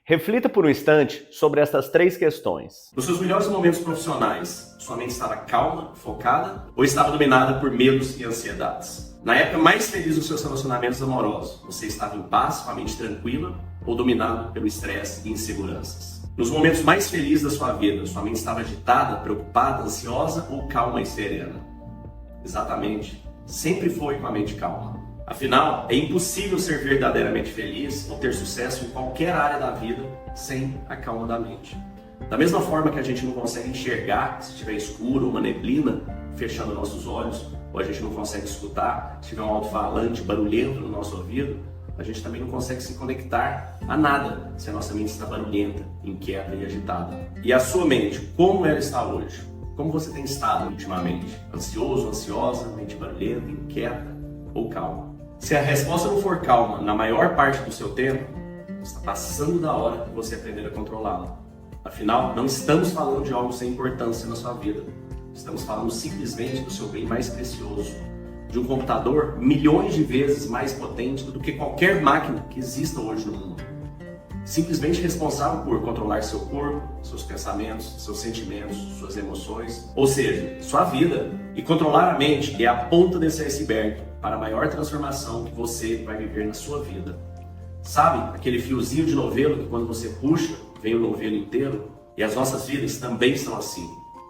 Reflita por um instante sobre estas 3 questões. Nos seus melhores momentos profissionais, sua mente estava calma, focada ou estava dominada por medos e ansiedades? Na época mais feliz dos seus relacionamentos amorosos, você estava em paz, com a mente tranquila ou dominado pelo estresse e inseguranças? Nos momentos mais felizes da sua vida, sua mente estava agitada, preocupada, ansiosa ou calma e serena? Exatamente, sempre foi com a mente calma. Afinal, é impossível ser verdadeiramente feliz ou ter sucesso em qualquer área da vida sem a calma da mente. Da mesma forma que a gente não consegue enxergar se estiver escuro ou uma neblina fechando nossos olhos, ou a gente não consegue escutar se tiver um alto-falante barulhento no nosso ouvido, a gente também não consegue se conectar a nada se a nossa mente está barulhenta, inquieta e agitada. E a sua mente, como ela está hoje? Como você tem estado ultimamente? Ansioso, ansiosa, mente barulhenta, inquieta ou calma? Se a resposta não for calma na maior parte do seu tempo, está passando da hora de você aprender a controlá-la. Afinal, não estamos falando de algo sem importância na sua vida. Estamos falando simplesmente do seu bem mais precioso. De um computador milhões de vezes mais potente do que qualquer máquina que exista hoje no mundo. Simplesmente responsável por controlar seu corpo, seus pensamentos, seus sentimentos, suas emoções, ou seja, sua vida. E controlar a mente é a ponta desse iceberg para a maior transformação que você vai viver na sua vida. Sabe aquele fiozinho de novelo que quando você puxa, vem o novelo inteiro? E as nossas vidas também são assim.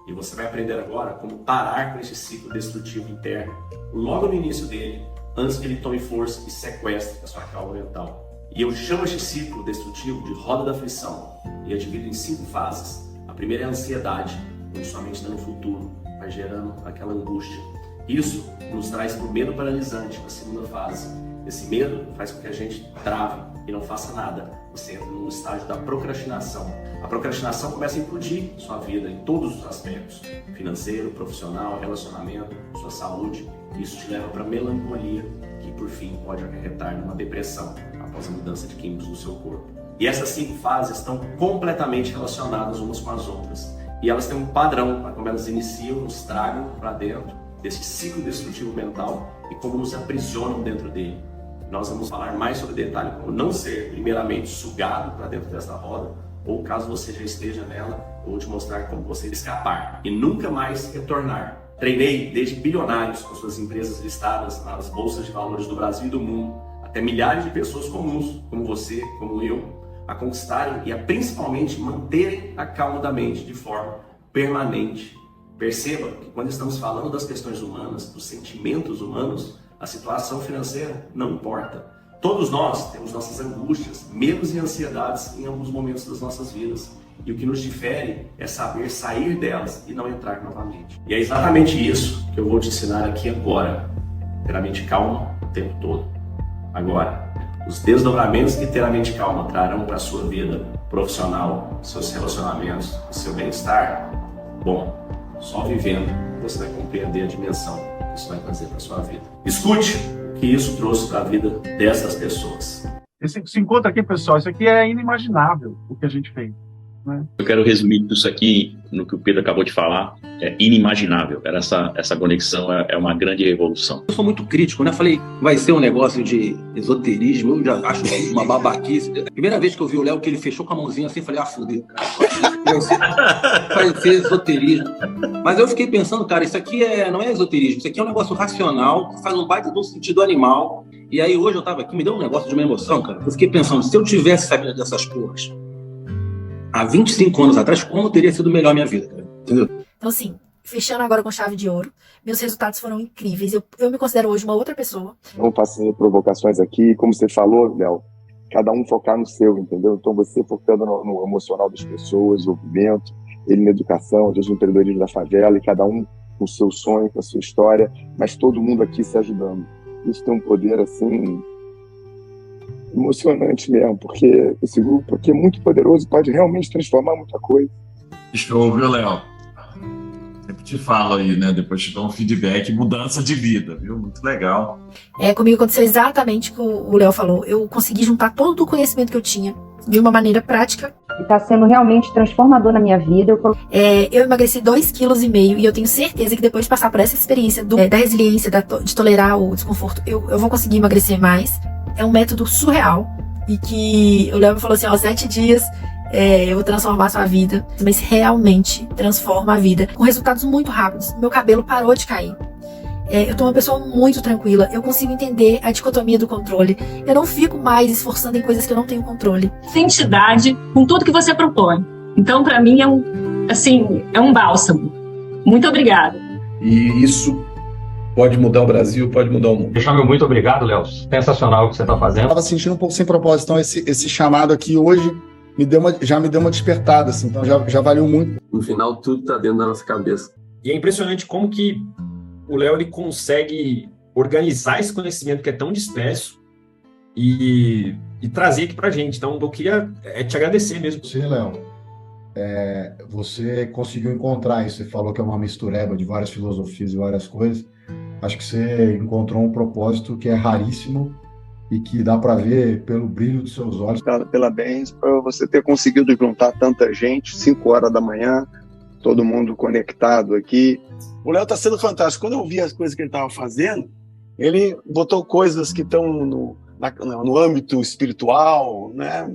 E você vai aprender agora como parar com esse ciclo destrutivo interno, logo no início dele, antes que ele tome força e sequestre a sua calma mental. E eu chamo este ciclo destrutivo de roda da aflição e a divido em 5 fases. A primeira é a ansiedade, onde sua mente no futuro vai gerando aquela angústia. Isso nos traz para o medo paralisante, na segunda fase. Esse medo faz com que a gente trave e não faça nada. Você entra no estágio da procrastinação. A procrastinação começa a implodir sua vida em todos os aspectos: financeiro, profissional, relacionamento, sua saúde. Isso te leva para a melancolia, que por fim pode acarretar numa depressão após a mudança de químicos no seu corpo. E essas 5 fases estão completamente relacionadas umas com as outras. E elas têm um padrão para como elas iniciam, nos tragam para dentro desse ciclo destrutivo mental e como nos aprisionam dentro dele. Nós vamos falar mais sobre detalhe como não ser primeiramente sugado para dentro dessa roda, ou caso você já esteja nela, eu vou te mostrar como você escapar e nunca mais retornar. Treinei desde bilionários com suas empresas listadas nas bolsas de valores do Brasil e do mundo, até milhares de pessoas comuns, como você, como eu, a conquistarem e a principalmente manterem a calma da mente de forma permanente. Perceba que quando estamos falando das questões humanas, dos sentimentos humanos, a situação financeira não importa. Todos nós temos nossas angústias, medos e ansiedades em alguns momentos das nossas vidas. E o que nos difere é saber sair delas e não entrar novamente. E é exatamente isso que eu vou te ensinar aqui agora. Ter a mente calma o tempo todo. Agora, os desdobramentos que ter a mente calma trarão para a sua vida profissional, seus relacionamentos, o seu bem-estar, bom, só vivendo você vai compreender a dimensão que isso vai trazer para a sua vida. Escute o que isso trouxe para a vida dessas pessoas. Esse encontro aqui, pessoal, isso aqui é inimaginável o que a gente fez. Eu quero resumir isso aqui no que o Pedro acabou de falar. É inimaginável. Essa conexão é uma grande revolução. Eu sou muito crítico, né? Falei, vai ser um negócio de esoterismo. Eu já acho uma babaquice. Primeira vez que eu vi o Léo, que ele fechou com a mãozinha assim, falei, fudeu. Vai ser esoterismo. Mas eu fiquei pensando, cara, isso aqui não é esoterismo. Isso aqui é um negócio racional, que faz um baita de um sentido animal. E aí hoje eu tava aqui, me deu um negócio de uma emoção, cara. Eu fiquei pensando, se eu tivesse sabido dessas porras há 25 anos atrás, como teria sido melhor a minha vida, cara? Entendeu? Então, assim, fechando agora com chave de ouro, meus resultados foram incríveis. Eu me considero hoje uma outra pessoa. Vamos fazer provocações aqui, como você falou, Léo, cada um focar no seu, entendeu? Então, você focando no emocional das pessoas, desenvolvimento, ele na educação, o empreendedorismo da favela, e cada um com o seu sonho, com a sua história, mas todo mundo aqui se ajudando. Isso tem um poder, assim, emocionante mesmo, porque esse grupo aqui é muito poderoso, pode realmente transformar muita coisa. Show, viu, Léo? Sempre te falo aí, né? Depois te dou um feedback, mudança de vida, viu? Muito legal. Comigo aconteceu exatamente o que o Léo falou. Eu consegui juntar todo o conhecimento que eu tinha de uma maneira prática. Está sendo realmente transformador na minha vida. Eu emagreci 2,5 kg e eu tenho certeza que depois de passar por essa experiência da resiliência, de tolerar o desconforto, eu vou conseguir emagrecer mais. É um método surreal. e que o Léo falou assim, ó, 7 dias eu vou transformar a sua vida, mas realmente transforma a vida, com resultados muito rápidos. Meu cabelo parou de cair. Eu tô uma pessoa muito tranquila, eu consigo entender a dicotomia do controle, eu não fico mais esforçando em coisas que eu não tenho controle. Identidade com tudo que você propõe. Então, para mim, é um bálsamo. Muito obrigada. E isso pode mudar o Brasil, pode mudar o mundo. Meu muito obrigado, Léo. Sensacional o que você está fazendo. Eu estava sentindo um pouco sem propósito, então esse chamado aqui hoje já me deu uma despertada, assim, então já valeu muito. No final, tudo está dentro da nossa cabeça. E é impressionante como que o Léo ele consegue organizar esse conhecimento que é tão disperso e trazer aqui pra gente. Então, eu queria te agradecer mesmo. Sim, Léo. Você conseguiu encontrar isso. Você falou que é uma mistureba de várias filosofias e várias coisas. Acho que você encontrou um propósito que é raríssimo e que dá para ver pelo brilho dos seus olhos. Parabéns por você ter conseguido juntar tanta gente, 5 horas da manhã, todo mundo conectado aqui. O Léo está sendo fantástico. Quando eu vi as coisas que ele estava fazendo, ele botou coisas que estão no âmbito espiritual, né?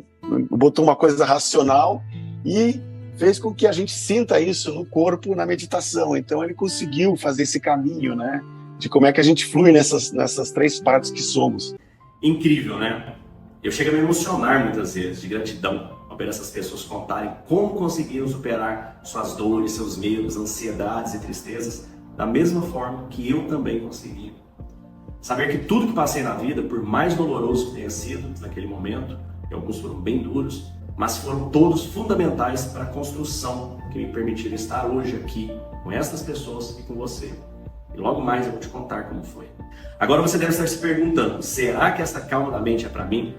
Botou uma coisa racional e fez com que a gente sinta isso no corpo, na meditação. Então ele conseguiu fazer esse caminho, né? De como é que a gente flui nessas 3 partes que somos. Incrível, né? Eu chego a me emocionar muitas vezes de gratidão ao ver essas pessoas contarem como conseguiram superar suas dores, seus medos, ansiedades e tristezas da mesma forma que eu também consegui. Saber que tudo que passei na vida, por mais doloroso que tenha sido naquele momento, e alguns foram bem duros, mas foram todos fundamentais para a construção que me permitiram estar hoje aqui com essas pessoas e com você. E logo mais eu vou te contar como foi. Agora você deve estar se perguntando, será que essa calma da mente é para mim?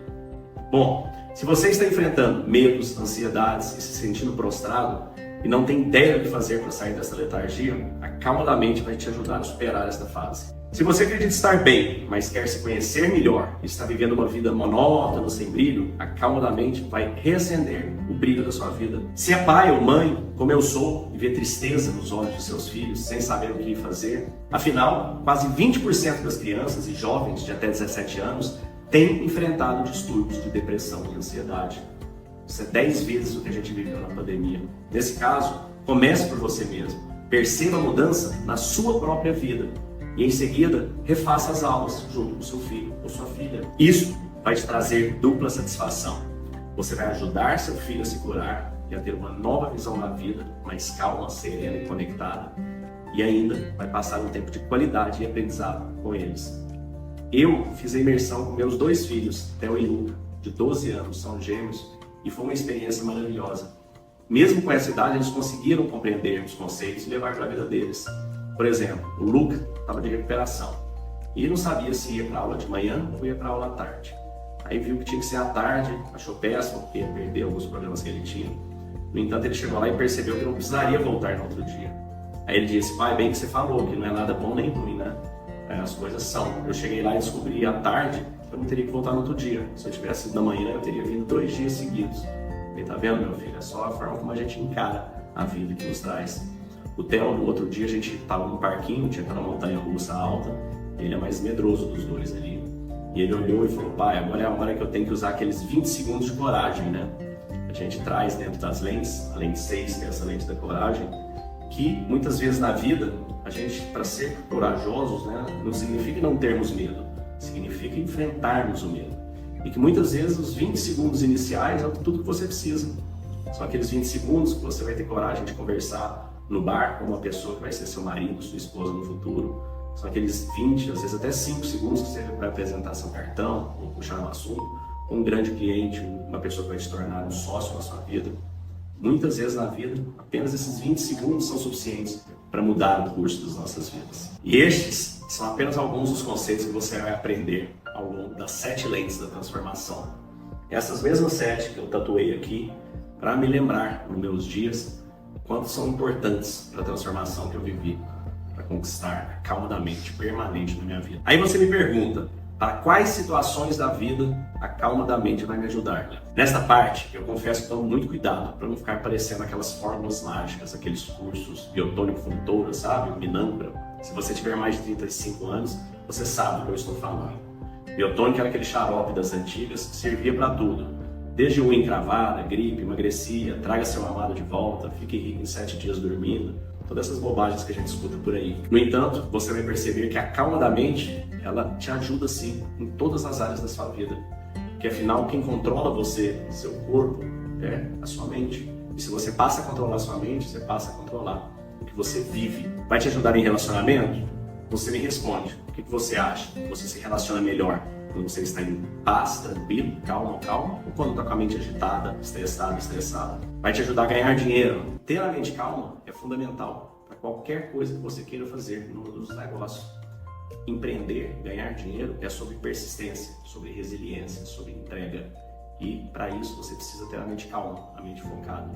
Bom, se você está enfrentando medos, ansiedades e se sentindo prostrado e não tem ideia do que fazer para sair dessa letargia, a calma da mente vai te ajudar a superar esta fase. Se você acredita estar bem, mas quer se conhecer melhor e está vivendo uma vida monótona, sem brilho, a calma da mente vai reacender o brilho da sua vida. Se é pai ou mãe, como eu sou, e vê tristeza nos olhos de seus filhos, sem saber o que fazer, afinal, quase 20% das crianças e jovens de até 17 anos têm enfrentado distúrbios de depressão e ansiedade. Isso é 10 vezes o que a gente viveu na pandemia. Nesse caso, comece por você mesmo. Perceba a mudança na sua própria vida. E em seguida, refaça as aulas junto com seu filho ou sua filha. Isso vai te trazer dupla satisfação. Você vai ajudar seu filho a se curar e a ter uma nova visão da vida, mais calma, serena e conectada. E ainda vai passar um tempo de qualidade e aprendizado com eles. Eu fiz a imersão com meus 2 filhos, Theo e Luca, de 12 anos, são gêmeos, e foi uma experiência maravilhosa. Mesmo com essa idade, eles conseguiram compreender os conceitos e levar para a vida deles. Por exemplo, o Luca estava de recuperação e não sabia se ia para aula de manhã ou ia para aula à tarde. Aí viu que tinha que ser à tarde, achou péssimo porque ia perder alguns problemas que ele tinha. No entanto, ele chegou lá e percebeu que não precisaria voltar no outro dia. Aí ele disse, pai, bem que você falou, que não é nada bom nem ruim, né? As coisas são. Eu cheguei lá e descobri à tarde que eu não teria que voltar no outro dia. Se eu tivesse ido na manhã, eu teria vindo 2 dias seguidos. E tá vendo, meu filho? É só a forma como a gente encara a vida que nos traz. O Theo, no outro dia, a gente estava num parquinho, tinha aquela montanha-russa alta, ele é mais medroso dos 2 ali. E ele olhou e falou, pai, agora é a hora que eu tenho que usar aqueles 20 segundos de coragem, né? A gente traz dentro das lentes, a lente 6, que é essa lente da coragem, que muitas vezes na vida, a gente, para ser corajosos, né, não significa não termos medo, significa enfrentarmos o medo. E que muitas vezes os 20 segundos iniciais é tudo que você precisa. São aqueles 20 segundos que você vai ter coragem de conversar no bar com uma pessoa que vai ser seu marido, sua esposa no futuro. São aqueles 20, às vezes até 5 segundos que você vai apresentar seu cartão, ou puxar um assunto, com um grande cliente, uma pessoa que vai se tornar um sócio na sua vida. Muitas vezes na vida, apenas esses 20 segundos são suficientes para mudar o curso das nossas vidas. E estes são apenas alguns dos conceitos que você vai aprender ao longo das 7 lentes da transformação. Essas mesmas 7 que eu tatuei aqui, para me lembrar nos meus dias quanto são importantes para a transformação que eu vivi, para conquistar a calma da mente permanente na minha vida. Aí você me pergunta, para quais situações da vida a calma da mente vai me ajudar? Nesta parte, eu confesso que tomo muito cuidado para não ficar parecendo aquelas fórmulas mágicas, aqueles cursos biotônico Fontoura, sabe? Minambra. Se você tiver mais de 35 anos, você sabe do que eu estou falando. Biotônico era aquele xarope das antigas que servia para tudo. Desde unha encravada, gripe, emagrecia, traga seu amado de volta, fique rico em 7 dias dormindo. Todas essas bobagens que a gente escuta por aí. No entanto, você vai perceber que a calma da mente, ela te ajuda sim em todas as áreas da sua vida. Porque afinal, quem controla você, seu corpo, é a sua mente. E se você passa a controlar a sua mente, você passa a controlar o que você vive. Vai te ajudar em relacionamento? Você me responde. O que você acha? Você se relaciona melhor quando você está em paz, tranquilo, calmo, ou quando está com a mente agitada, estressada? Vai te ajudar a ganhar dinheiro. Ter a mente calma é fundamental para qualquer coisa que você queira fazer no mundo dos negócios. Empreender, ganhar dinheiro é sobre persistência, sobre resiliência, sobre entrega. E para isso você precisa ter a mente calma, a mente focada.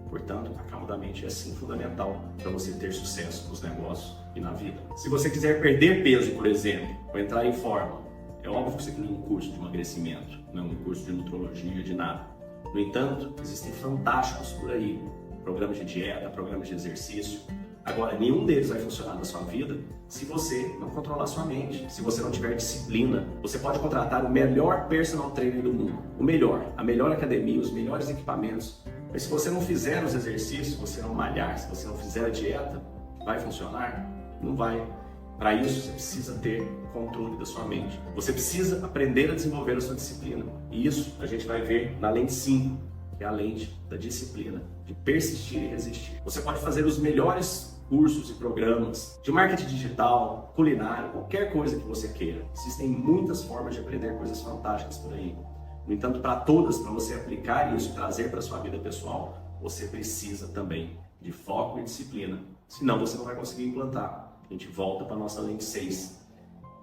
Portanto, a calma da mente é sim fundamental para você ter sucesso nos negócios e na vida. Se você quiser perder peso, por exemplo, ou entrar em forma, é óbvio que você tem um curso de emagrecimento, não um curso de nutrologia, de nada. No entanto, existem fantásticos por aí, programas de dieta, programas de exercício. Agora, nenhum deles vai funcionar na sua vida se você não controlar sua mente, se você não tiver disciplina. Você pode contratar o melhor personal trainer do mundo, a melhor academia, os melhores equipamentos. Mas se você não fizer os exercícios, se você não malhar, se você não fizer a dieta, vai funcionar? Não vai. Para isso, você precisa ter controle da sua mente. Você precisa aprender a desenvolver a sua disciplina. E isso a gente vai ver na lente 5, que é a lente da disciplina, de persistir e resistir. Você pode fazer os melhores cursos e programas de marketing digital, culinária, qualquer coisa que você queira. Existem muitas formas de aprender coisas fantásticas por aí. No entanto, para todas, para você aplicar isso e trazer para a sua vida pessoal, você precisa também de foco e disciplina. Senão você não vai conseguir implantar. A gente volta para a nossa lente 6.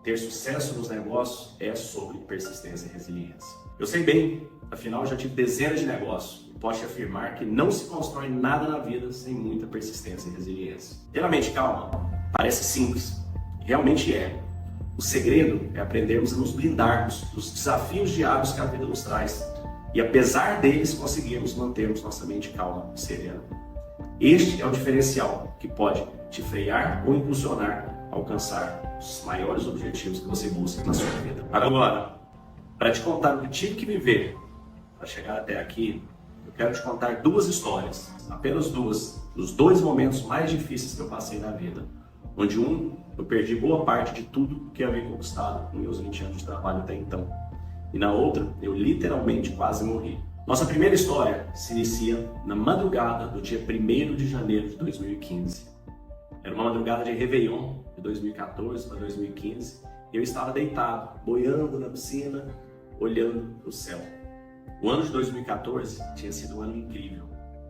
Ter sucesso nos negócios é sobre persistência e resiliência. Eu sei bem, afinal já tive dezenas de negócios e posso te afirmar que não se constrói nada na vida sem muita persistência e resiliência. Ter a mente calma parece simples, realmente é. O segredo é aprendermos a nos blindarmos dos desafios diários que a vida nos traz e, apesar deles, conseguirmos mantermos nossa mente calma e serena. Este é o diferencial que pode te frear ou impulsionar a alcançar os maiores objetivos que você busca na sua vida. Agora, para te contar o que tive que viver para chegar até aqui, eu quero te contar 2 histórias, apenas 2, dos 2 momentos mais difíceis que eu passei na vida, onde eu perdi boa parte de tudo que eu havia conquistado nos meus 20 anos de trabalho até então. E na outra, eu literalmente quase morri. Nossa primeira história se inicia na madrugada do dia 1º de janeiro de 2015. Era uma madrugada de Réveillon, de 2014 para 2015, e eu estava deitado, boiando na piscina, olhando para o céu. O ano de 2014 tinha sido um ano incrível.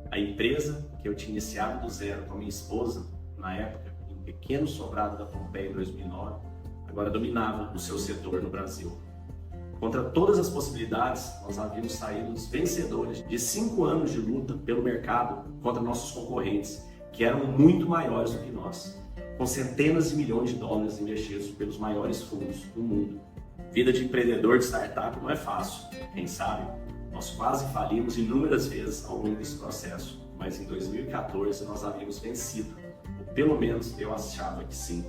A empresa que eu tinha iniciado do zero com a minha esposa, na época, em um pequeno sobrado da Pompeia em 2009, agora dominava o seu setor no Brasil. Contra todas as possibilidades, nós havíamos saído os vencedores de 5 anos de luta pelo mercado contra nossos concorrentes, que eram muito maiores do que nós, com centenas de milhões de dólares investidos pelos maiores fundos do mundo. Vida de empreendedor de startup não é fácil, quem sabe? Nós quase falimos inúmeras vezes ao longo desse processo, mas em 2014 nós havíamos vencido, ou pelo menos eu achava que sim.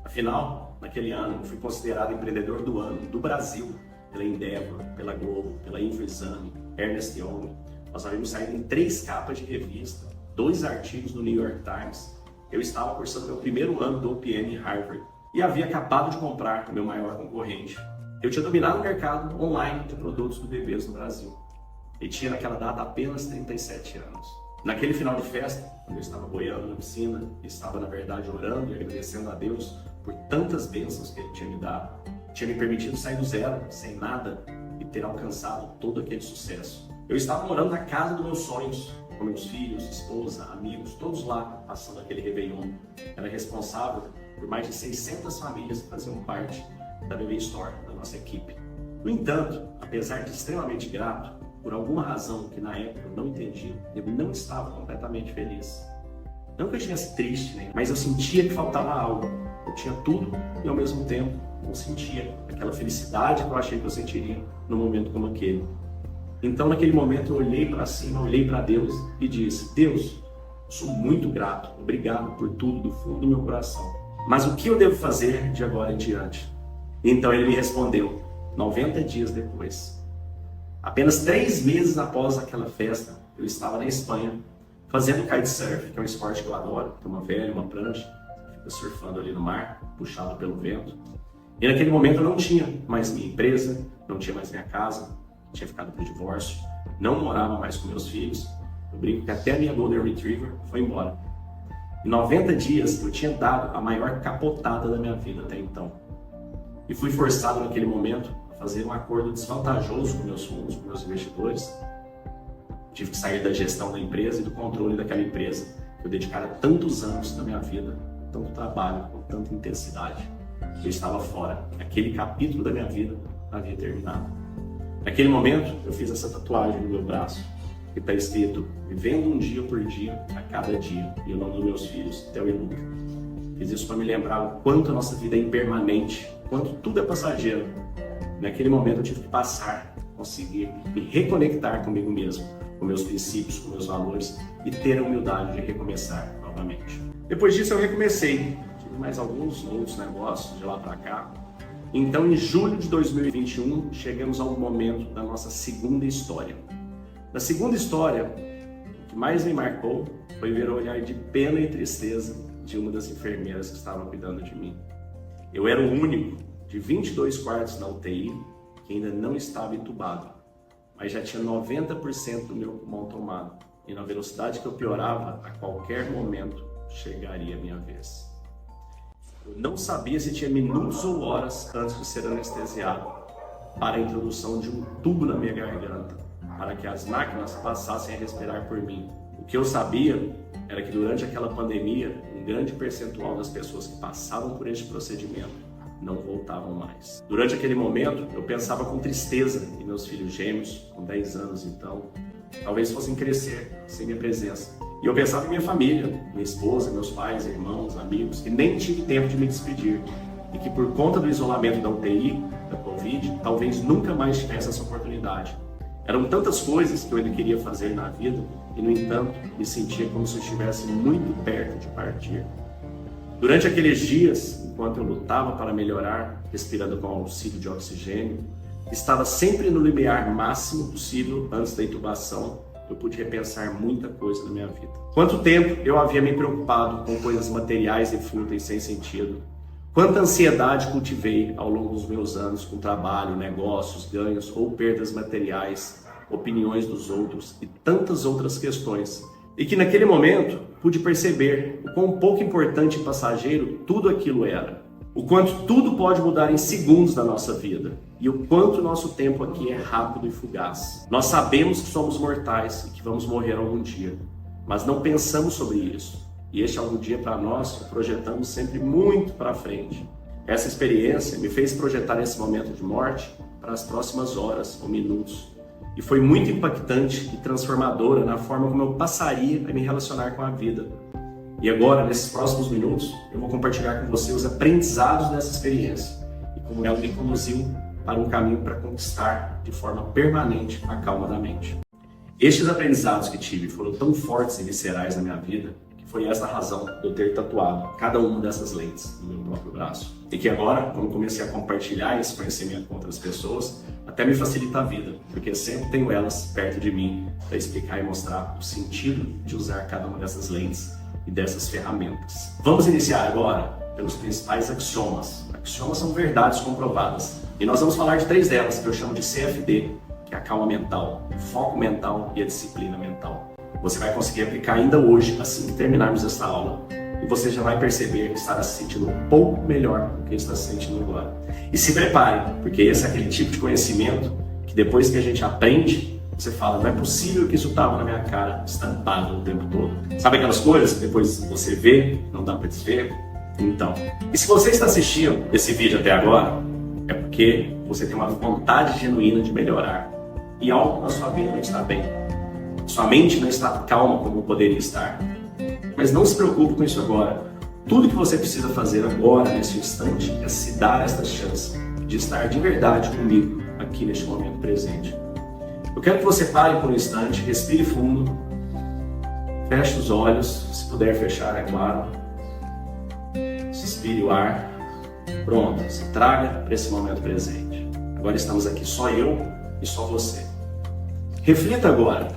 Afinal, naquele ano eu fui considerado empreendedor do ano do Brasil, pela Endeavor, pela Globo, pela InfoExame, Ernst Young. Nós havíamos saído em 3 capas de revista, 2 artigos no New York Times. Eu estava cursando meu primeiro ano do OPM em Harvard e havia acabado de comprar o meu maior concorrente. Eu tinha dominado o mercado online de produtos do bebês no Brasil e tinha naquela data apenas 37 anos. Naquele final de festa, quando eu estava boiando na piscina, estava na verdade orando e agradecendo a Deus por tantas bênçãos que Ele tinha me dado, tinha me permitido sair do zero, sem nada, e ter alcançado todo aquele sucesso. Eu estava morando na casa dos meus sonhos, com meus filhos, esposa, amigos, todos lá, passando aquele Réveillon. Era responsável por mais de 600 famílias que faziam parte da Bebê Store, da nossa equipe. No entanto, apesar de extremamente grato, por alguma razão que na época eu não entendi, eu não estava completamente feliz. Não que eu estivesse triste, mas eu sentia que faltava algo. Eu tinha tudo e ao mesmo tempo não sentia aquela felicidade que eu achei que eu sentiria num momento como aquele. Então naquele momento eu olhei para cima, olhei para Deus e disse: Deus, eu sou muito grato, obrigado por tudo do fundo do meu coração. Mas o que eu devo fazer de agora em diante? Então Ele me respondeu: 90 dias depois. Apenas 3 meses após aquela festa, eu estava na Espanha, fazendo kitesurf, que é um esporte que eu adoro. Tem uma velha, uma prancha, fica surfando ali no mar, puxado pelo vento. E naquele momento eu não tinha mais minha empresa, não tinha mais minha casa, tinha ficado por divórcio, não morava mais com meus filhos. Eu brinco que até a minha Golden Retriever foi embora. Em 90 dias eu tinha dado a maior capotada da minha vida até então. E fui forçado naquele momento a fazer um acordo desvantajoso com meus fundos, com meus investidores. Tive que sair da gestão da empresa e do controle daquela empresa que eu dedicara tantos anos da minha vida, tanto trabalho, com tanta intensidade. Eu estava fora. Aquele capítulo da minha vida havia terminado. Naquele momento eu fiz essa tatuagem no meu braço, que está escrito: vivendo um dia por dia, a cada dia, e o nome dos meus filhos, Theo e Luca. Fiz isso para me lembrar o quanto a nossa vida é impermanente, o quanto tudo é passageiro. Naquele momento eu tive que passar, conseguir me reconectar comigo mesmo, com meus princípios, com meus valores e ter a humildade de recomeçar novamente. Depois disso eu recomecei, tive mais alguns outros negócios de lá para cá. Então, em julho de 2021, chegamos ao momento da nossa segunda história. Na segunda história, o que mais me marcou foi ver o olhar de pena e tristeza de uma das enfermeiras que estavam cuidando de mim. Eu era o único de 22 quartos na UTI que ainda não estava entubado, mas já tinha 90% do meu pulmão tomado. E na velocidade que eu piorava, a qualquer momento chegaria a minha vez. Eu não sabia se tinha minutos ou horas antes de ser anestesiado para a introdução de um tubo na minha garganta, para que as máquinas passassem a respirar por mim. O que eu sabia era que durante aquela pandemia, um grande percentual das pessoas que passavam por este procedimento não voltavam mais. Durante aquele momento, eu pensava com tristeza em meus filhos gêmeos, com 10 anos então, talvez fossem crescer sem minha presença. E eu pensava em minha família, minha esposa, meus pais, irmãos, amigos, que nem tive tempo de me despedir e que por conta do isolamento da UTI, da Covid, talvez nunca mais tivesse essa oportunidade. Eram tantas coisas que eu ainda queria fazer na vida e, no entanto, me sentia como se eu estivesse muito perto de partir. Durante aqueles dias, enquanto eu lutava para melhorar, respirando com auxílio de oxigênio, estava sempre no limiar máximo possível antes da intubação, eu pude repensar muita coisa na minha vida. Quanto tempo eu havia me preocupado com coisas materiais e fúteis sem sentido? Quanta ansiedade cultivei ao longo dos meus anos com trabalho, negócios, ganhos ou perdas materiais, opiniões dos outros e tantas outras questões. E que naquele momento pude perceber o quão pouco importante e passageiro tudo aquilo era. O quanto tudo pode mudar em segundos da nossa vida. E o quanto o nosso tempo aqui é rápido e fugaz. Nós sabemos que somos mortais e que vamos morrer algum dia. Mas não pensamos sobre isso. E este algum dia para nós o projetamos sempre muito para frente. Essa experiência me fez projetar esse momento de morte para as próximas horas ou minutos. E foi muito impactante e transformadora na forma como eu passaria a me relacionar com a vida. E agora, nesses próximos minutos, eu vou compartilhar com você os aprendizados dessa experiência e como ela me conduziu para um caminho para conquistar de forma permanente a calma da mente. Estes aprendizados que tive foram tão fortes e viscerais na minha vida que foi esta a razão de eu ter tatuado cada uma dessas lentes no meu próprio braço. E que agora, quando comecei a compartilhar esse conhecimento com outras pessoas, até me facilita a vida, porque sempre tenho elas perto de mim para explicar e mostrar o sentido de usar cada uma dessas lentes e dessas ferramentas. Vamos iniciar agora pelos principais axiomas. Axiomas são verdades comprovadas. E nós vamos falar de 3 delas, que eu chamo de CFD, que é a calma mental, o foco mental e a disciplina mental. Você vai conseguir aplicar ainda hoje, assim que terminarmos esta aula, e você já vai perceber que estará se sentindo um pouco melhor do que está se sentindo agora. E se prepare, porque esse é aquele tipo de conhecimento que depois que a gente aprende, você fala, não é possível que isso estava na minha cara estampado o tempo todo. Sabe aquelas coisas que depois você vê, não dá para desver? Então, e se você está assistindo esse vídeo até agora, é porque você tem uma vontade genuína de melhorar e algo na sua vida não está bem. Sua mente não está calma como poderia estar. Mas não se preocupe com isso agora. Tudo que você precisa fazer agora, nesse instante, é se dar esta chance de estar de verdade comigo aqui neste momento presente. Eu quero que você pare por um instante, respire fundo, feche os olhos, se puder fechar, é claro. Inspire o ar. Pronto, se traga para esse momento presente. Agora estamos aqui só eu e só você. Reflita agora,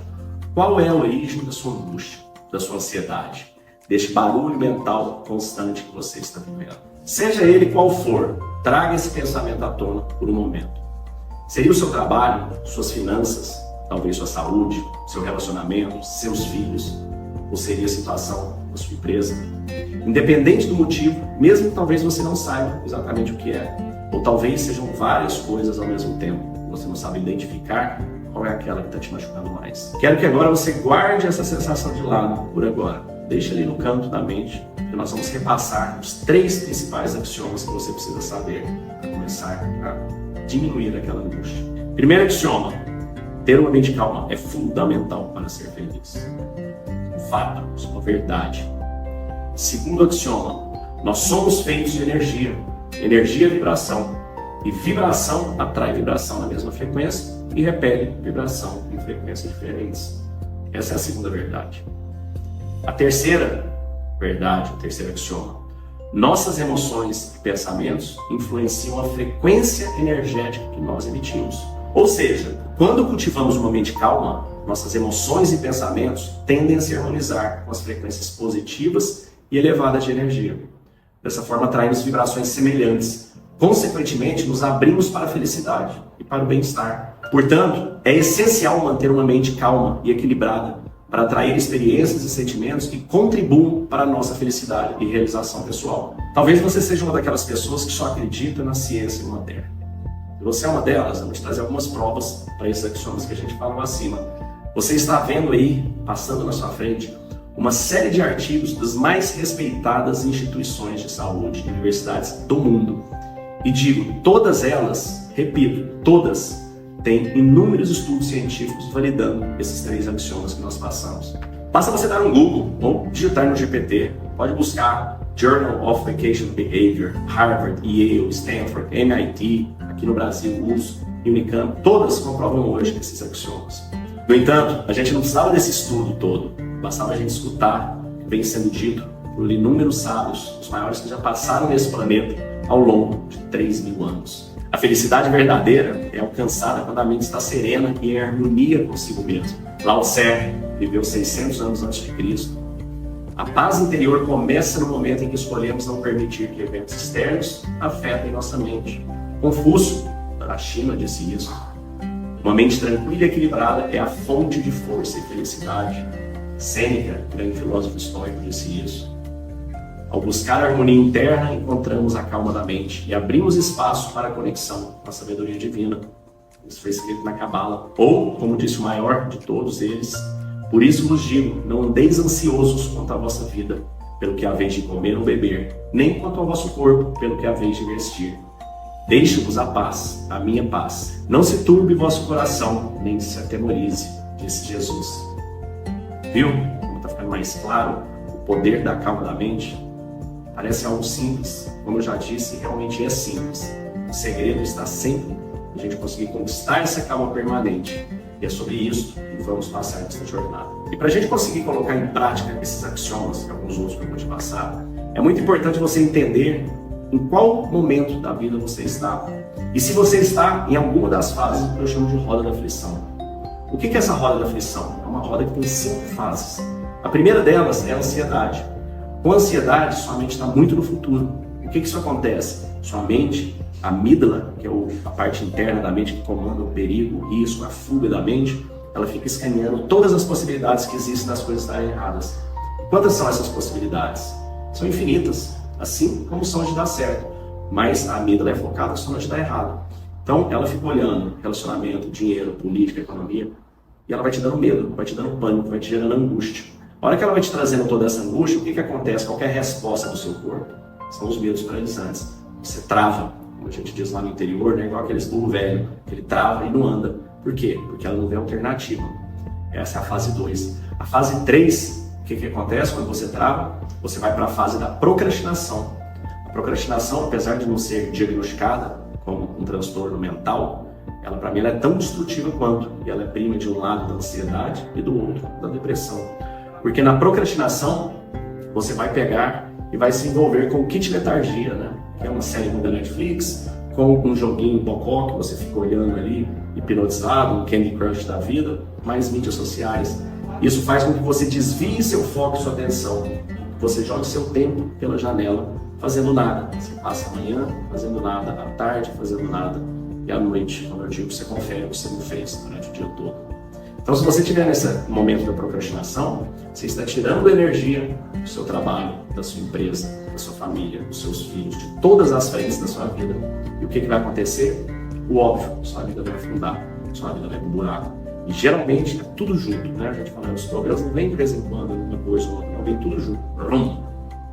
qual é a origem da sua angústia, da sua ansiedade, deste barulho mental constante que você está vivendo? Seja ele qual for, traga esse pensamento à tona por um momento. Seria o seu trabalho, suas finanças, talvez sua saúde, seu relacionamento, seus filhos? Ou seria a situação da sua empresa? Independente do motivo, mesmo que talvez você não saiba exatamente o que é, ou talvez sejam várias coisas ao mesmo tempo, você não sabe identificar qual é aquela que está te machucando mais. Quero que agora você guarde essa sensação de lado por agora. Deixa ali no canto da mente, que nós vamos repassar os 3 principais axiomas que você precisa saber para começar a diminuir aquela angústia. Primeiro axioma: ter uma mente calma é fundamental para ser feliz. Fato, isso é uma verdade. Segundo axioma: nós somos feitos de energia. Energia é vibração. E vibração atrai vibração na mesma frequência e repele vibração em frequências diferentes. Essa é a segunda verdade. A terceira verdade, o terceiro axioma: nossas emoções e pensamentos influenciam a frequência energética que nós emitimos. Ou seja, quando cultivamos uma mente calma, nossas emoções e pensamentos tendem a se harmonizar com as frequências positivas e elevadas de energia. Dessa forma, atraímos vibrações semelhantes. Consequentemente, nos abrimos para a felicidade e para o bem-estar. Portanto, é essencial manter uma mente calma e equilibrada para atrair experiências e sentimentos que contribuam para a nossa felicidade e realização pessoal. Talvez você seja uma daquelas pessoas que só acredita na ciência e no matéria. Se você é uma delas, eu vou te trazer algumas provas para esses axiomas que a gente falou acima. Você está vendo aí, passando na sua frente, uma série de artigos das mais respeitadas instituições de saúde e universidades do mundo. E digo, todas elas, repito, todas, têm inúmeros estudos científicos validando esses 3 axiomas que nós passamos. Basta você dar um Google ou digitar no GPT, pode buscar Journal of Vacation Behavior, Harvard, Yale, Stanford, MIT, aqui no Brasil, USP e Unicamp, todas comprovam hoje esses axiomas. No entanto, a gente não precisava desse estudo todo, bastava a gente escutar o que vem sendo dito por inúmeros sábios, os maiores que já passaram nesse planeta ao longo de 3.000 anos. A felicidade verdadeira é alcançada quando a mente está serena e em harmonia consigo mesmo. Lao Tse viveu 600 anos antes de Cristo. A paz interior começa no momento em que escolhemos não permitir que eventos externos afetem nossa mente. Confúcio, da China, disse isso. Uma mente tranquila e equilibrada é a fonte de força e felicidade. Sêneca, grande filósofo estoico, disse isso. Ao buscar a harmonia interna, encontramos a calma da mente e abrimos espaço para a conexão com a sabedoria divina. Isso foi escrito na Cabala. Ou, como disse o maior de todos eles, por isso vos digo, não andeis ansiosos quanto à vossa vida, pelo que haveis de comer ou beber, nem quanto ao vosso corpo, pelo que haveis de vestir. Deixo-vos a paz, a minha paz. Não se turbe vosso coração, nem se atemorize, disse Jesus. Viu como está ficando mais claro o poder da calma da mente? Parece algo simples, como eu já disse, realmente é simples. O segredo está sempre em a gente conseguir conquistar essa calma permanente. E é sobre isso que vamos passar nessa jornada. E para a gente conseguir colocar em prática esses axiomas, que alguns outros que eu vou te passar, é muito importante você entender em qual momento da vida você está. E se você está em alguma das fases que eu chamo de roda da aflição. O que é essa roda da aflição? É uma roda que tem 5 fases. A primeira delas é a ansiedade. Com a ansiedade, sua mente está muito no futuro. O que isso acontece? Sua mente, a amígdala, que é a parte interna da mente que comanda o perigo, o risco, a fuga da mente, ela fica escaneando todas as possibilidades que existem das coisas estarem erradas. Quantas são essas possibilidades? São infinitas, assim como são as de dar certo. Mas a amígdala é focada só nas de dar errado. Então, ela fica olhando relacionamento, dinheiro, política, economia, e ela vai te dando medo, vai te dando pânico, vai te gerando angústia. A hora que ela vai te trazendo toda essa angústia, o que acontece? Qual que é a resposta do seu corpo? São os medos paralisantes. Você trava, como a gente diz lá no interior, né? Igual aqueles burro velho, que ele trava e não anda. Por quê? Porque ela não vê alternativa. Essa é a fase 2. A fase 3, o que acontece quando você trava? Você vai para a fase da procrastinação. A procrastinação, apesar de não ser diagnosticada como um transtorno mental, ela para mim ela é tão destrutiva quanto, e ela é prima de um lado da ansiedade e do outro da depressão. Porque na procrastinação, você vai pegar e vai se envolver com o Kit Letargia, né? Que é uma série da Netflix, com um joguinho bocó que você fica olhando ali, hipnotizado, um Candy Crush da vida, mais mídias sociais. Isso faz com que você desvie seu foco e sua atenção. Você joga seu tempo pela janela, fazendo nada. Você passa a manhã fazendo nada, à tarde fazendo nada, e à noite, quando eu digo, você confere o que você não fez durante o dia todo. Então, se você estiver nesse momento da procrastinação, você está tirando energia do seu trabalho, da sua empresa, da sua família, dos seus filhos, de todas as frentes da sua vida. E o que vai acontecer? O óbvio, sua vida vai afundar, sua vida vai pro buraco. E geralmente é tudo junto, né? A gente fala, os problemas não vêm de vez em quando, uma coisa ou outra, não vem tudo junto.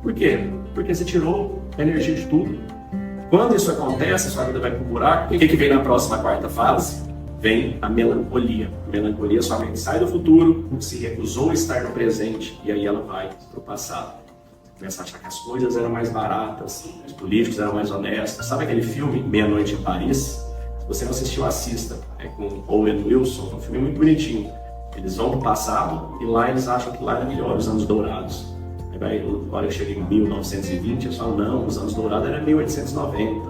Por quê? Porque você tirou a energia de tudo. Quando isso acontece, sua vida vai pro buraco. O que vem na próxima quarta fase? Vem a melancolia. A melancolia, sua mente sai do futuro, se recusou a estar no presente, e aí ela vai pro passado. Começa a achar que as coisas eram mais baratas, os políticos eram mais honestos. Sabe aquele filme Meia-Noite em Paris? Se você não assistiu, assista. É com Owen Wilson, é um filme muito bonitinho. Eles vão pro passado e lá eles acham que lá era melhor, os anos dourados. Aí, agora eu cheguei em 1920, eles falam, não, os anos dourados eram 1890.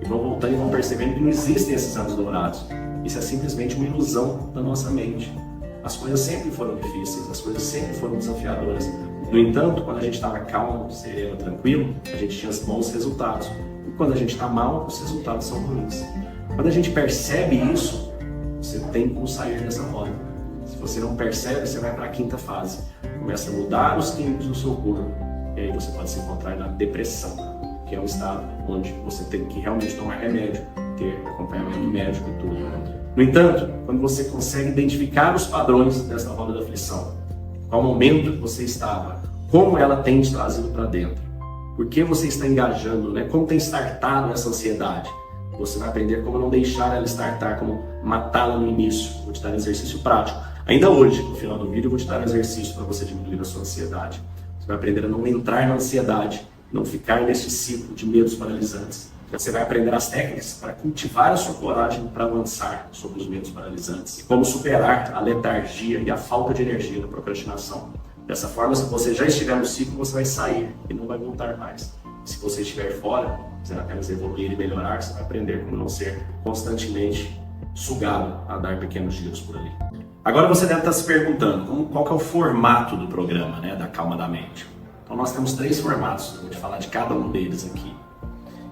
E vão voltando e vão percebendo que não existem esses anos dourados. Isso é simplesmente uma ilusão da nossa mente. As coisas sempre foram difíceis, as coisas sempre foram desafiadoras. No entanto, quando a gente estava calmo, sereno, tranquilo, a gente tinha bons resultados. E quando a gente está mal, os resultados são ruins. Quando a gente percebe isso, você tem como sair dessa roda. Se você não percebe, você vai para a quinta fase. Começa a mudar os químicos do seu corpo. E aí você pode se encontrar na depressão, que é um estado onde você tem que realmente tomar remédio, ter acompanhamento médico e tudo. No entanto, quando você consegue identificar os padrões dessa roda da aflição, qual momento você estava, como ela tem te trazido para dentro, por que você está engajando, né? Como tem startado essa ansiedade, você vai aprender como não deixar ela startar, como matá-la no início. Vou te dar um exercício prático. Ainda hoje, no final do vídeo, eu vou te dar um exercício para você diminuir a sua ansiedade. Você vai aprender a não entrar na ansiedade, não ficar nesse ciclo de medos paralisantes. Você vai aprender as técnicas para cultivar a sua coragem para avançar sobre os medos paralisantes. E como superar a letargia e a falta de energia da procrastinação. Dessa forma, se você já estiver no ciclo, você vai sair e não vai voltar mais. Se você estiver fora, você vai apenas evoluir e melhorar, você vai aprender como não ser constantemente sugado a dar pequenos giros por ali. Agora você deve estar se perguntando qual que é o formato do programa, né, da Calma da Mente. Então nós temos 3 formatos, eu vou te falar de cada um deles aqui.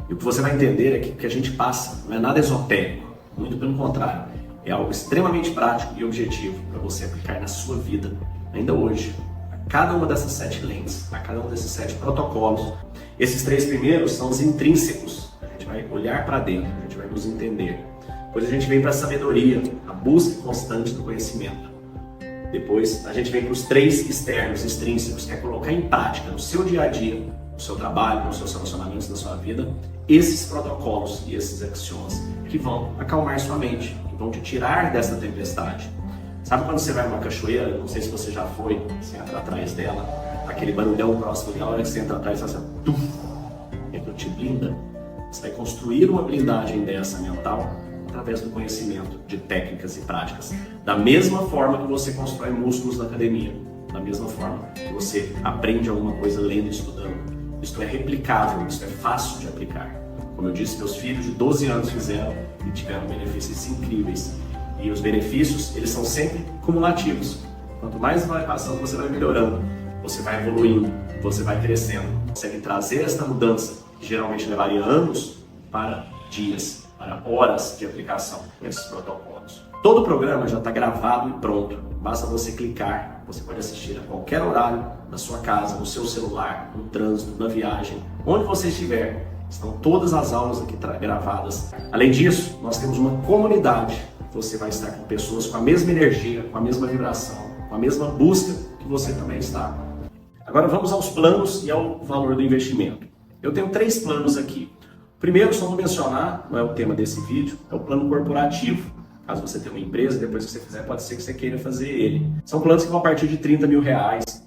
E o que você vai entender é que o que a gente passa não é nada esotérico, muito pelo contrário, é algo extremamente prático e objetivo para você aplicar na sua vida, ainda hoje, a cada uma dessas 7 lentes, a cada um desses 7 protocolos. Esses 3 primeiros são os intrínsecos, a gente vai olhar para dentro, a gente vai nos entender. Depois a gente vem para a sabedoria, a busca constante do conhecimento. Depois a gente vem para os 3 externos, extrínsecos, que é colocar em prática no seu dia a dia, no seu trabalho, nos seus relacionamentos, na sua vida, esses protocolos e esses axiomas que vão acalmar sua mente, que vão te tirar dessa tempestade. Sabe quando você vai numa cachoeira, não sei se você já foi, você entra atrás dela, aquele barulhão próximo dela, a hora que você entra atrás, você tuf, e aquilo te blinda. Você vai construir uma blindagem dessa mental através do conhecimento de técnicas e práticas. Da mesma forma que você constrói músculos na academia, da mesma forma que você aprende alguma coisa lendo e estudando. Isto é replicável, isto é fácil de aplicar. Como eu disse, meus filhos de 12 anos fizeram e tiveram benefícios incríveis. E os benefícios, eles são sempre cumulativos. Quanto mais vai passando, você vai melhorando, você vai evoluindo, você vai crescendo. Consegue trazer esta mudança, que geralmente levaria anos, para dias, para horas de aplicação desses protocolos. Todo o programa já está gravado e pronto. Basta você clicar, você pode assistir a qualquer horário, na sua casa, no seu celular, no trânsito, na viagem, onde você estiver. Estão todas as aulas aqui gravadas. Além disso, nós temos uma comunidade. Você vai estar com pessoas com a mesma energia, com a mesma vibração, com a mesma busca que você também está. Agora vamos aos planos e ao valor do investimento. Eu tenho 3 planos aqui. O primeiro, só vou mencionar, não é o tema desse vídeo, é o plano corporativo. Caso você tenha uma empresa, depois que você fizer, pode ser que você queira fazer ele. São planos que vão a partir de R$30 mil,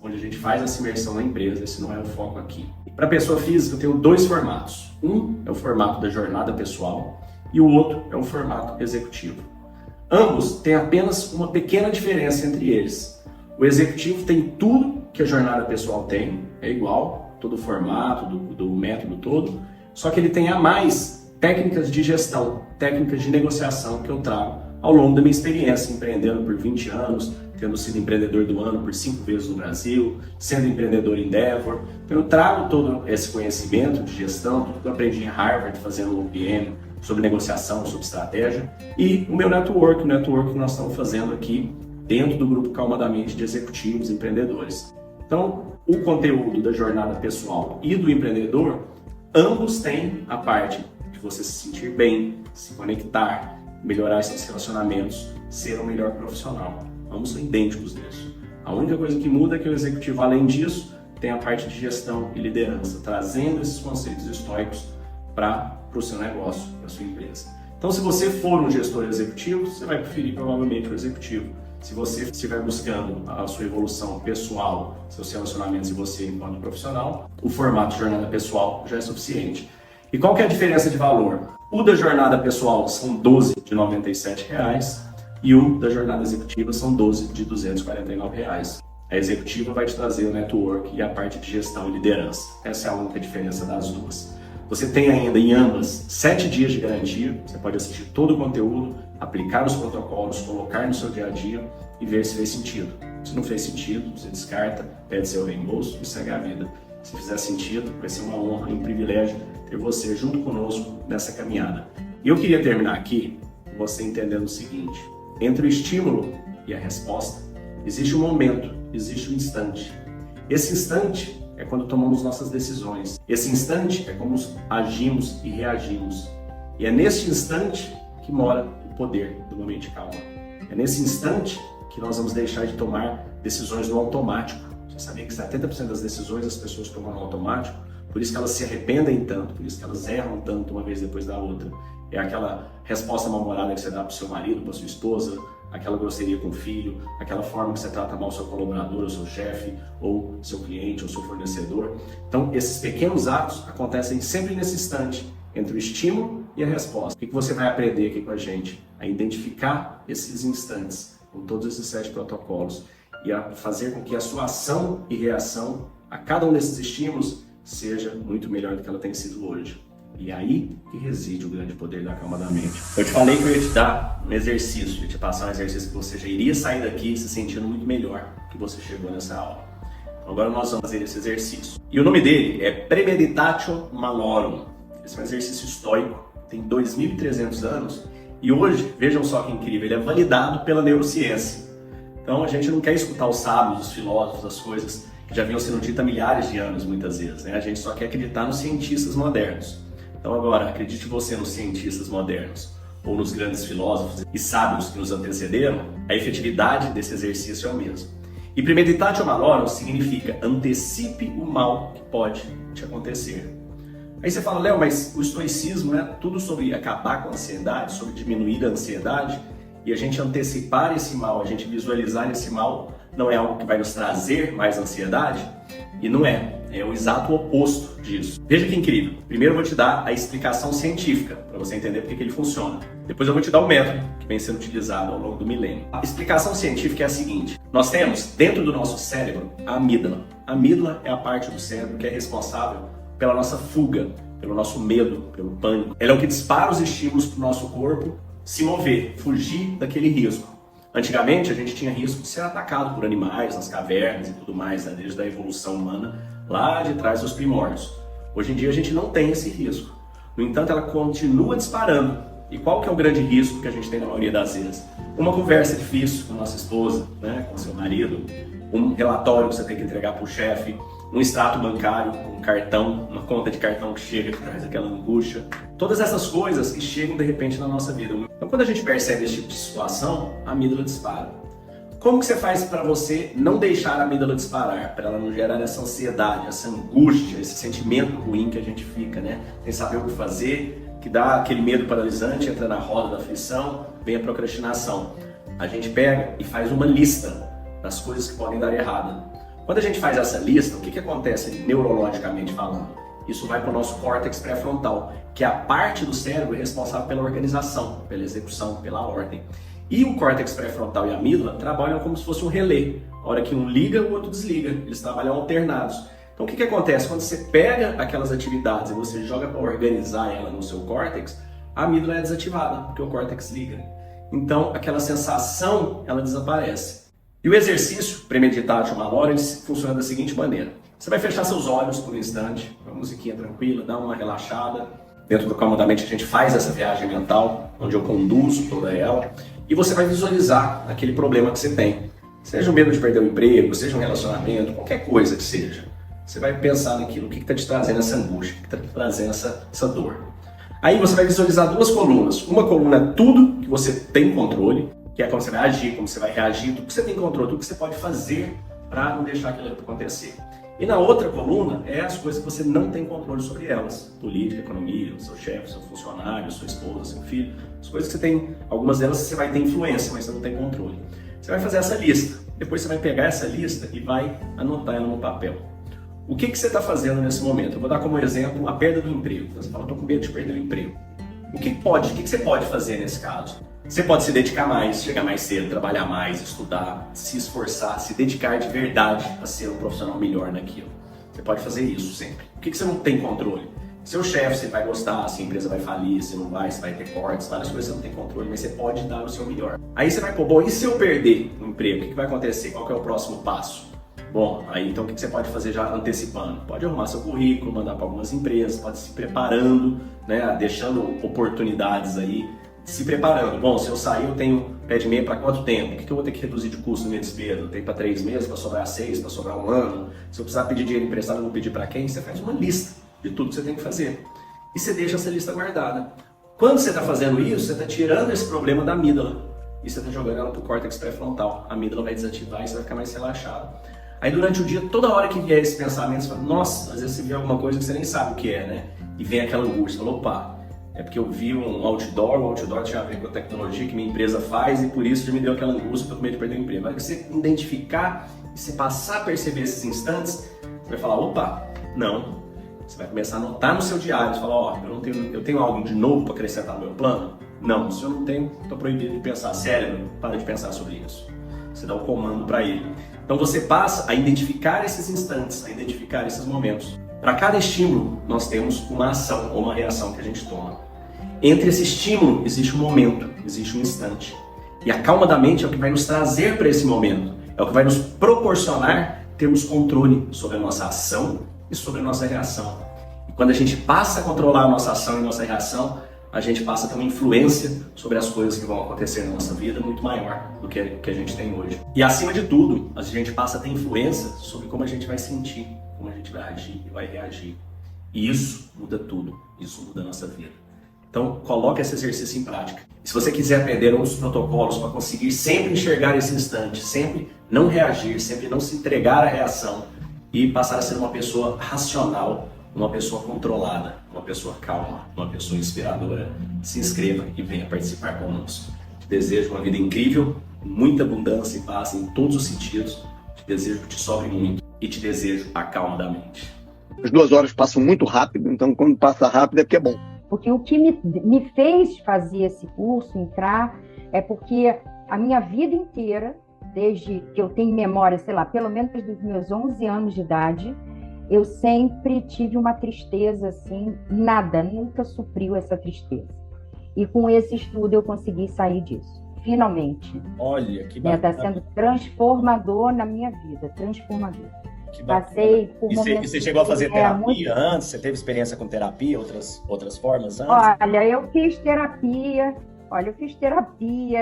onde a gente faz essa imersão na empresa, esse não é o foco aqui. Para pessoa física, eu tenho 2 formatos. Um é o formato da jornada pessoal e o outro é o formato executivo. Ambos têm apenas uma pequena diferença entre eles. O executivo tem tudo que a jornada pessoal tem, é igual, todo o formato, do método todo, só que ele tem a mais técnicas de gestão, técnicas de negociação que eu trago ao longo da minha experiência empreendendo por 20 anos, tendo sido empreendedor do ano por 5 vezes no Brasil, sendo empreendedor Endeavor. Então eu trago todo esse conhecimento de gestão, tudo que eu aprendi em Harvard, fazendo o OPM, sobre negociação, sobre estratégia, e o meu network, o network que nós estamos fazendo aqui dentro do grupo Calma da Mente de executivos e empreendedores. Então, o conteúdo da jornada pessoal e do empreendedor, ambos têm a parte de você se sentir bem, se conectar, melhorar seus relacionamentos, ser um melhor profissional. Ambos são idênticos nisso. A única coisa que muda é que o executivo, além disso, tem a parte de gestão e liderança, trazendo esses conceitos estoicos para o seu negócio, para a sua empresa. Então, se você for um gestor executivo, você vai preferir provavelmente o executivo. Se você estiver buscando a sua evolução pessoal, seus relacionamentos e você enquanto profissional, o formato jornada pessoal já é suficiente. E qual que é a diferença de valor? O da jornada pessoal são 12 de R$ 97,00 e o da jornada executiva são 12 de R$ 249,00. A executiva vai te trazer o network e a parte de gestão e liderança. Essa é a única diferença das duas. Você tem ainda em ambas 7 dias de garantia, você pode assistir todo o conteúdo, aplicar os protocolos, colocar no seu dia a dia e ver se fez sentido. Se não fez sentido, você descarta, pede seu reembolso e segue a vida. Se fizer sentido, vai ser uma honra e um privilégio ter você junto conosco nessa caminhada. E eu queria terminar aqui com você entendendo o seguinte: entre o estímulo e a resposta, existe um momento, existe um instante. Esse instante é quando tomamos nossas decisões. Esse instante é como agimos e reagimos. E é nesse instante que mora o poder do Mente Calma. É nesse instante que nós vamos deixar de tomar decisões no automático. Você sabia que 70% das decisões as pessoas tomam no automático? Por isso que elas se arrependem tanto, por isso que elas erram tanto uma vez depois da outra. É aquela resposta mal-humorada que você dá para o seu marido, para sua esposa, aquela grosseria com o filho, aquela forma que você trata mal o seu colaborador, o seu chefe, ou seu cliente, ou seu fornecedor. Então, esses pequenos atos acontecem sempre nesse instante, entre o estímulo e a resposta. O que você vai aprender aqui com a gente? A identificar esses instantes, com todos esses 7 protocolos, e a fazer com que a sua ação e reação a cada um desses estímulos seja muito melhor do que ela tem sido hoje. E aí que reside o grande poder da Calma da Mente. Eu te falei que eu ia te dar um exercício, ia te passar um exercício que você já iria sair daqui se sentindo muito melhor que você chegou nessa aula. Então agora nós vamos fazer esse exercício. E o nome dele é Premeditatio Malorum. Esse é um exercício estoico, tem 2.300 anos e hoje, vejam só que incrível, ele é validado pela neurociência. Então a gente não quer escutar os sábios, os filósofos, as coisas que já vinham sendo ditas há milhares de anos muitas vezes, né? A gente só quer acreditar nos cientistas modernos. Então agora, acredite você nos cientistas modernos ou nos grandes filósofos e sábios que nos antecederam, a efetividade desse exercício é o mesmo. E Premeditatio Malorum significa antecipe o mal que pode te acontecer. Aí você fala, Léo, mas o estoicismo é tudo sobre acabar com a ansiedade, sobre diminuir a ansiedade, e a gente antecipar esse mal, a gente visualizar esse mal, não é algo que vai nos trazer mais ansiedade? E não é. É o exato oposto disso. Veja que incrível. Primeiro eu vou te dar a explicação científica, para você entender por que ele funciona. Depois eu vou te dar o método que vem sendo utilizado ao longo do milênio. A explicação científica é a seguinte. Nós temos, dentro do nosso cérebro, a amígdala. A amígdala é a parte do cérebro que é responsável pela nossa fuga, pelo nosso medo, pelo pânico. Ela é o que dispara os estímulos para o nosso corpo se mover, fugir daquele risco. Antigamente a gente tinha risco de ser atacado por animais nas cavernas e tudo mais, né, desde a evolução humana, lá de trás dos primórdios. Hoje em dia a gente não tem esse risco. No entanto, ela continua disparando. E qual que é o grande risco que a gente tem na maioria das vezes? Uma conversa difícil com a nossa esposa, né, com seu marido, um relatório que você tem que entregar para o chefe, um extrato bancário, um cartão, uma conta de cartão que chega, que traz aquela angústia. Todas essas coisas que chegam de repente na nossa vida. Então quando a gente percebe esse tipo de situação, a amígdala dispara. Como que você faz para você não deixar a amígdala disparar? Para ela não gerar essa ansiedade, essa angústia, esse sentimento ruim que a gente fica, né? Sem saber o que fazer, que dá aquele medo paralisante, entra na roda da aflição, vem a procrastinação. A gente pega e faz uma lista das coisas que podem dar errado. Quando a gente faz essa lista, o que acontece neurologicamente falando? Isso vai para o nosso córtex pré-frontal, que é a parte do cérebro responsável pela organização, pela execução, pela ordem. E o córtex pré-frontal e a amígdala trabalham como se fosse um relé. A hora que um liga, o outro desliga. Eles trabalham alternados. Então o que acontece? Quando você pega aquelas atividades e você joga para organizar ela no seu córtex, a amígdala é desativada, porque o córtex liga. Então aquela sensação, ela desaparece. E o exercício premeditado uma hora, ele funciona da seguinte maneira. Você vai fechar seus olhos por um instante, uma musiquinha tranquila, dá uma relaxada. Dentro do Calma da Mente a gente faz essa viagem mental, onde eu conduzo toda ela. E você vai visualizar aquele problema que você tem. Seja o medo de perder o emprego, seja um relacionamento, qualquer coisa que seja. Você vai pensar naquilo, o que está te trazendo essa angústia, o que está te trazendo essa dor. Aí você vai visualizar duas colunas. Uma coluna é tudo que você tem controle, que é como você vai agir, como você vai reagir, tudo que você tem controle, tudo que você pode fazer para não deixar aquilo acontecer. E na outra coluna é as coisas que você não tem controle sobre elas. Política, economia, seu chefe, seu funcionário, sua esposa, seu filho. As coisas que você tem, algumas delas você vai ter influência, mas você não tem controle. Você vai fazer essa lista. Depois você vai pegar essa lista e vai anotar ela no papel. O que você está fazendo nesse momento? Eu vou dar como exemplo a perda do emprego. Você fala, estou com medo de perder o emprego. O que você pode fazer nesse caso? Você pode se dedicar mais, chegar mais cedo, trabalhar mais, estudar, se esforçar, se dedicar de verdade a ser um profissional melhor naquilo. Você pode fazer isso sempre. O que você não tem controle? Seu chefe, você vai gostar, se a empresa vai falir, se não vai, se vai ter cortes, várias coisas você não tem controle, mas você pode dar o seu melhor. Aí você vai pôr, bom, e se eu perder o emprego, o que vai acontecer? Qual que é o próximo passo? Bom, aí então o que você pode fazer já antecipando? Pode arrumar seu currículo, mandar para algumas empresas, pode se preparando, né, deixando oportunidades aí, se preparando. Bom, se eu sair, eu tenho pé de meia para quanto tempo? O que eu vou ter que reduzir de custo na minha despesa? Eu tenho para 3 meses, para sobrar 6, para sobrar 1 ano? Se eu precisar pedir dinheiro emprestado, eu vou pedir para quem? Você faz uma lista de tudo que você tem que fazer. E você deixa essa lista guardada. Quando você está fazendo isso, você está tirando esse problema da amígdala. E você está jogando ela para o córtex pré-frontal. A amígdala vai desativar e você vai ficar mais relaxado. Aí durante o dia, toda hora que vier esse pensamento, você fala, nossa, às vezes você vê alguma coisa que você nem sabe o que é, né? E vem aquela angústia, fala, opa, é porque eu vi um outdoor, o outdoor tinha a ver com a tecnologia que minha empresa faz e por isso já me deu aquela angústia, eu tô com medo de perder o emprego. Mas você identificar e você passar a perceber esses instantes, você vai falar, opa, não. Você vai começar a anotar no seu diário, você fala, ó, eu tenho algo de novo para acrescentar no meu plano? Não, se eu não tenho, estou proibido de pensar. Cérebro, para de pensar sobre isso. Você dá o comando para ele. Então você passa a identificar esses instantes, a identificar esses momentos. Para cada estímulo, nós temos uma ação ou uma reação que a gente toma. Entre esse estímulo, existe um momento, existe um instante. E a calma da mente é o que vai nos trazer para esse momento. É o que vai nos proporcionar termos controle sobre a nossa ação e sobre a nossa reação. E quando a gente passa a controlar a nossa ação e a nossa reação, a gente passa a ter uma influência sobre as coisas que vão acontecer na nossa vida muito maior do que a gente tem hoje. E acima de tudo, a gente passa a ter influência sobre como a gente vai sentir, como a gente vai agir e vai reagir. E isso muda tudo, isso muda a nossa vida. Então, coloque esse exercício em prática. E se você quiser aprender outros protocolos para conseguir sempre enxergar esse instante, sempre não reagir, sempre não se entregar à reação e passar a ser uma pessoa racional, uma pessoa controlada, uma pessoa calma, uma pessoa inspiradora, se inscreva e venha participar conosco. Te desejo uma vida incrível, muita abundância e paz em todos os sentidos. Te desejo que te sobre muito e te desejo a calma da mente. As 2 horas passam muito rápido, então quando passa rápido é porque é bom. Porque o que me fez fazer esse curso, entrar, é porque a minha vida inteira, desde que eu tenho memória, sei lá, pelo menos desde os meus 11 anos de idade, eu sempre tive uma tristeza, assim, nada, nunca supriu essa tristeza. E com esse estudo eu consegui sair disso, finalmente. Olha, que bacana. Está sendo transformador na minha vida, transformador. Passei por momentos. E você chegou a fazer terapia antes? Você teve experiência com terapia, outras formas antes? Olha, eu fiz terapia.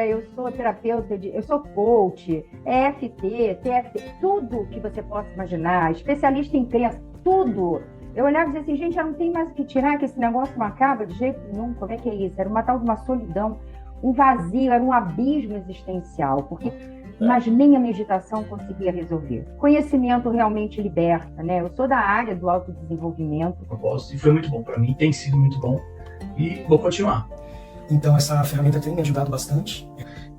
Eu sou terapeuta, eu sou coach, EFT, TFT, tudo que você possa imaginar, especialista em crença, tudo. Eu olhava e dizia assim, gente, já não tem mais o que tirar, que esse negócio não acaba de jeito nenhum. Como é que é isso? Era uma tal de uma solidão, um vazio, era um abismo existencial, porque mas nem a meditação conseguia resolver. Conhecimento realmente liberta, né? Eu sou da área do autodesenvolvimento. E foi muito bom para mim, tem sido muito bom e vou continuar. Então essa ferramenta tem me ajudado bastante.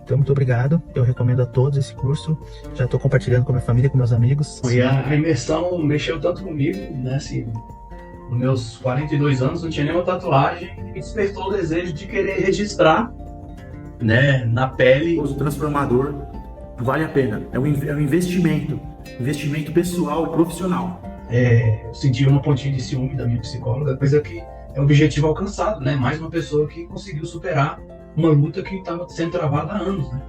Então muito obrigado, eu recomendo a todos esse curso. Já estou compartilhando com a minha família, com meus amigos. E a imersão mexeu tanto comigo, né? Assim, nos meus 42 anos não tinha nenhuma tatuagem e me despertou o desejo de querer registrar, né, na pele. O transformador vale a pena, é um investimento pessoal e profissional. Eu senti uma pontinha de ciúme da minha psicóloga, coisa que é objetivo alcançado, né? Mais uma pessoa que conseguiu superar uma luta que estava sendo travada há anos, né?